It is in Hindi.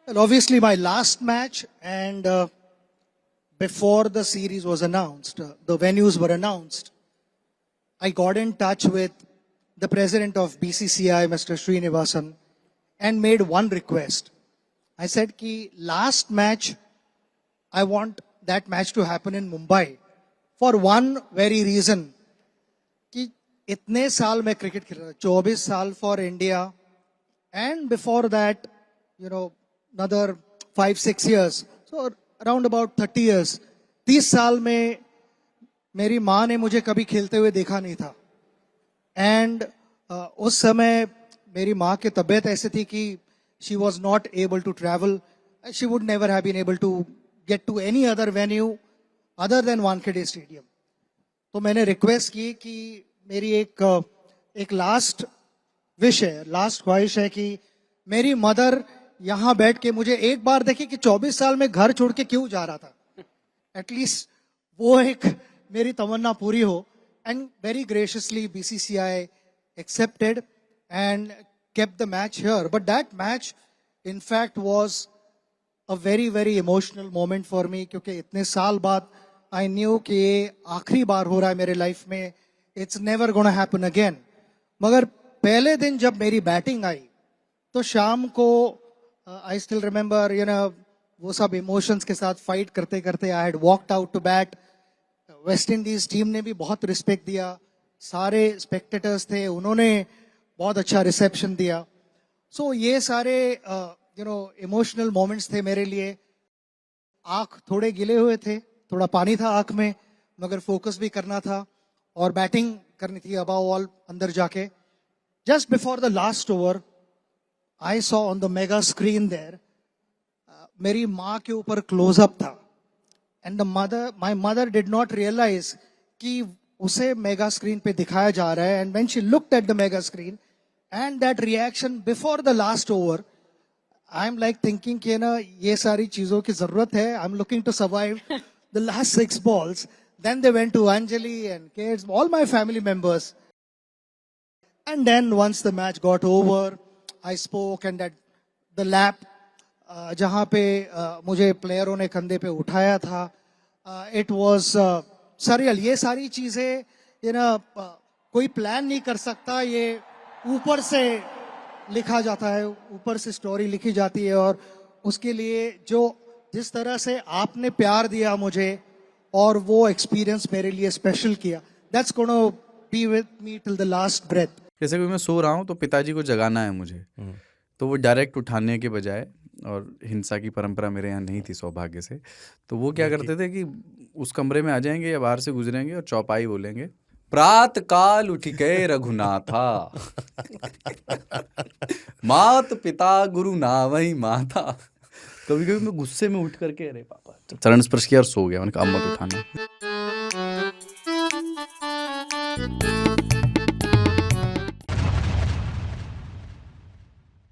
Well, obviously, my last match and before the series was announced, the venues were announced, I got in touch with the president of BCCI, Mr. Srinivasan, and made one request. I said, ki last match, I want that match to happen in Mumbai for one very reason. कि इतने साल मैं क्रिकेट खेल रहा था, 24 साल for India, and before that, another 5-6 years, so around about 30 years. 30 साल में मेरी माँ ने मुझे कभी खेलते हुए देखा नहीं था. एंड उस समय मेरी माँ की तबीयत ऐसी थी कि she was not able to travel. She would never have been able to get to any other venue other than Wankhede Stadium. तो मैंने रिक्वेस्ट की कि मेरी एक लास्ट विश है, लास्ट ख्वाहिश है कि मेरी मदर यहाँ बैठ के मुझे एक बार देखे कि 24 साल में घर छोड़ के क्यों जा रहा था. एटलीस्ट वो एक मेरी तमन्ना पूरी हो. And very graciously BCCI accepted and kept the match here. But that match, in fact, was a very, very emotional moment for me क्योंकि इतने साल बाद I knew कि ये आखिरी बार हो रहा है मेरे लाइफ में. It's never gonna happen again. मगर पहले दिन जब मेरी बैटिंग आई तो शाम को I still remember, वो सब इमोशंस के साथ फाइट करते करते I had walked out to bat. West Indies team ने भी बहुत रिस्पेक्ट दिया, सारे स्पेक्टेटर्स थे, उन्होंने बहुत अच्छा रिसेप्शन दिया. सो ये सारे इमोशनल मोमेंट्स थे मेरे लिए. आंख थोड़े गिले हुए थे, थोड़ा पानी था आंख में, मगर फोकस भी करना था और बैटिंग करनी थी अबव ऑल अंदर जाके. Just before the last over I saw on the mega screen there, मेरी माँ के ऊपर क्लोजअप था. And my mother did not realize कि उसे मेगा स्क्रीन पे दिखाया जा रहा है. And when she looked at the mega screen and that reaction before the last over, I'm like thinking कि ना ये सारी चीजों की जरूरत है. I'm looking to survive the last 6 balls. Then they went to Anjali and kids, all my family members. And then once the match got over, I spoke and that the lap जहाँ पे मुझे प्लेयरों ने कंधे पे उठाया था, इट वाज सरियल. ये सारी चीजें कोई प्लान नहीं कर सकता, ये ऊपर से लिखा जाता है, ऊपर से स्टोरी लिखी जाती है. और उसके लिए जिस तरह से आपने प्यार दिया मुझे और वो एक्सपीरियंस मेरे लिए स्पेशल किया, that's gonna be with me till the last breath. जैसे कि मैं सो रहा हूँ तो पिताजी को जगाना है मुझे, तो वो डायरेक्ट उठाने के बजाय, और हिंसा की परंपरा मेरे यहाँ नहीं थी सौभाग्य से, तो वो क्या करते थे कि उस कमरे में आ जाएंगे या बाहर से गुजरेंगे और चौपाई बोलेंगे, प्रात काल उठ गए रघुनाथा मात पिता गुरु नावई माता. कभी कभी मैं गुस्से में उठ करके अरे पापा चरण स्पर्श किया और सो गया. मैंने कहा अब मत उठाना.